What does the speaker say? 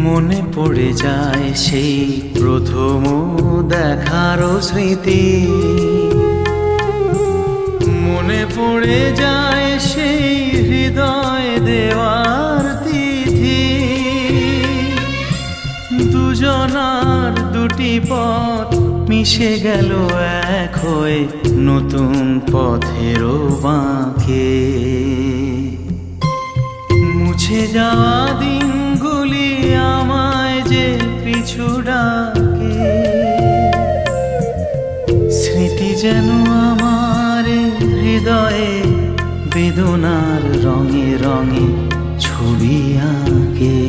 মনে পড়ে যায় সেই প্রথম দেখারও স্মৃতি, মনে পড়ে যায় সেই হৃদয় দেওয়ার তিথি। দুজনার দুটি পথ মিশে গেল এক হয়ে নতুন পথেরও বাঁকে। মুছে যাওয়া দিনগুলি আমায় যে পিছু ডাকে, স্মৃতি যেন আমার হৃদয়ে বেদনার রঙে রঙে ছবি আঁকে।